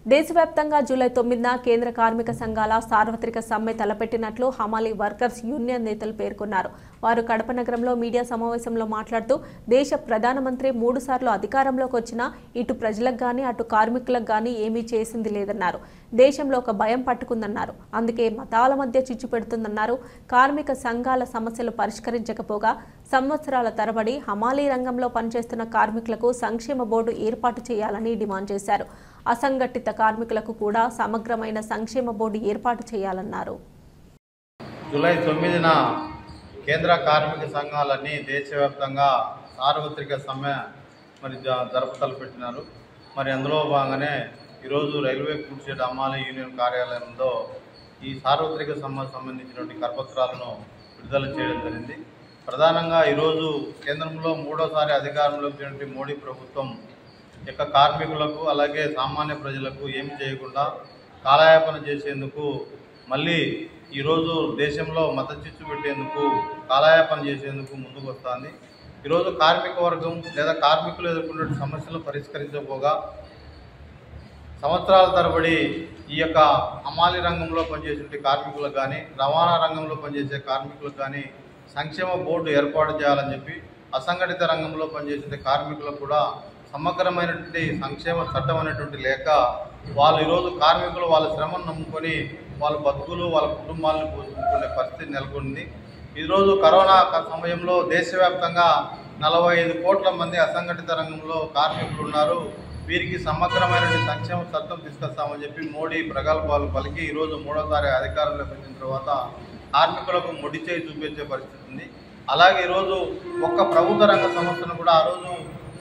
దేశవ్యాప్తంగా జూలై 9న కేంద్ర కార్మిక సంఘాల సార్వత్రిక సమ్మె తలపెట్టినట్లు హమాలీ వర్కర్స్ యూనియన్ నేతలు పేర్కొన్నారు. వారు కడప నగరంలో మీడియా సమావేశంలో మాట్లాడుతూ దేశ ప్రధానమంత్రి 3 సార్లు అధికారంలోకి వచ్చినా ఇటు ప్రజలకు గానీ అటు కార్మికులకు గానీ ఏమీ చేసింది లేదన్నారు. దేశంలో ఒక భయం పట్టుకుందన్నారు. అందుకే మతాల మధ్య చిచ్చు పెడుతుందన్నారు. కార్మిక సంఘాల సమస్యలు పరిష్కరించకపోగా సంవత్సరాల తరబడి హమాలీ రంగంలో పనిచేస్తున్న కార్మికులకు సంక్షేమ బోర్డు ఏర్పాటు చేయాలని డిమాండ్ చేశారు. అసంఘటిత కార్మికులకు కూడా సమగ్రమైన సంక్షేమ బోర్డు ఏర్పాటు చేయాలన్నారు. జూలై 9న కేంద్ర కార్మిక సంఘాలన్నీ దేశవ్యాప్తంగా సార్వత్రిక సమ్మె తలపెట్టినారు. అందులో భాగంగానే ఈరోజు రైల్వే కూర్చేట హమాలీ యూనియన్ కార్యాలయంలో ఈ సార్వత్రిక సమ్మెకు సంబంధించినటువంటి కరపత్రాలను విడుదల చేయడం జరిగింది. ప్రధానంగా ఈరోజు కేంద్రంలో 3వసారి అధికారంలోకి వచ్చినటువంటి మోడీ ప్రభుత్వం యొక్క కార్మికులకు అలాగే సామాన్య ప్రజలకు ఏమి చేయకుండా కాలయాపన చేసేందుకు మళ్ళీ ఈరోజు దేశంలో మత చిచ్చు పెట్టేందుకు కాలయాపన చేసేందుకు ముందుకు వస్తుంది. ఈరోజు కార్మిక వర్గం లేదా కార్మికులు ఎదుర్కొనే సమస్యలు పరిష్కరించకపోగా సంవత్సరాల తరబడి ఈ యొక్క హమాలీ రంగంలో పనిచేసే కార్మికులకు కానీ రవాణా రంగంలో పనిచేసే కార్మికులకు కానీ సంక్షేమ బోర్డు ఏర్పాటు చేయాలని చెప్పి అసంఘటిత రంగంలో పనిచేసే కార్మికులకు కూడా సమగ్రమైనటువంటి సంక్షేమ చట్టం అనేటువంటి లేక వాళ్ళు ఈరోజు కార్మికులు వాళ్ళ శ్రమను నమ్ముకొని వాళ్ళ బతుకులు వాళ్ళ కుటుంబాలను పోషించుకునే పరిస్థితి నెలకొంది. ఈరోజు కరోనా సమయంలో దేశవ్యాప్తంగా 45 కోట్ల మంది అసంఘటిత రంగంలో కార్మికులు ఉన్నారు. వీరికి సమగ్రమైనటువంటి సంక్షేమ చట్టం తీసుకొస్తామని చెప్పి మోడీ ప్రగల్భాలు పలికి ఈరోజు 3వసారి అధికారంలోకి వచ్చిన తర్వాత కార్మికులకు మొండి చేయి చూపించే పరిస్థితి ఉంది. అలాగే ఈరోజు ఒక్క ప్రభుత్వ రంగ సంస్థను కూడా ఆ రోజు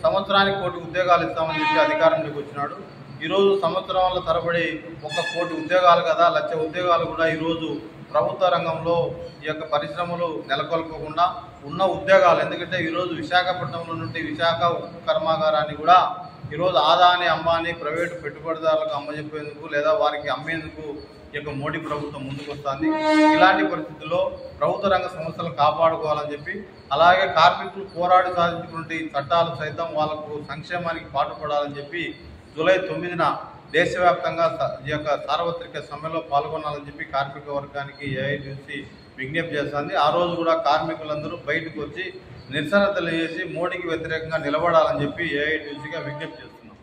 సంవత్సరానికి 1 కోటి ఉద్యోగాలు ఇస్తామని చెప్పి అధికారంలోకి వచ్చినాడు. ఈరోజు సంవత్సరాల తరబడి 1 కోటి ఉద్యోగాలు కదా 1,00,000 ఉద్యోగాలు కూడా ఈరోజు ప్రభుత్వ రంగంలో ఈ యొక్క పరిశ్రమలు నెలకొల్పకుండా ఉన్న ఉద్యోగాలు, ఎందుకంటే ఈరోజు విశాఖపట్నంలో నుండి విశాఖ ఉక్కు కర్మాగారాన్ని కూడా ఈరోజు ఆదాని అంబానీ ప్రైవేటు పెట్టుబడిదారులకు అమ్మజెప్పేందుకు లేదా వారికి అమ్మేందుకు ఈ యొక్క మోడీ ప్రభుత్వం ముందుకు వస్తుంది. ఇలాంటి పరిస్థితుల్లో ప్రభుత్వ రంగ సంస్థలను కాపాడుకోవాలని చెప్పి అలాగే కార్మికులు పోరాడి సాధించినటువంటి చట్టాలు సైతం వాళ్లకు సంక్షేమానికి పాటుపడాలని చెప్పి జూలై 9న దేశవ్యాప్తంగా ఈ యొక్క సార్వత్రిక సమ్మెలో పాల్గొనాలని చెప్పి కార్మిక వర్గానికి ఏఐటీసీ విజ్ఞప్తి చేస్తుంది. ఆ రోజు కూడా కార్మికులందరూ బయటకు వచ్చి నిరసన తెలియజేసి మోడీకి వ్యతిరేకంగా నిలబడాలని చెప్పి ఏఐటీసీగా విజ్ఞప్తి చేస్తున్నాం.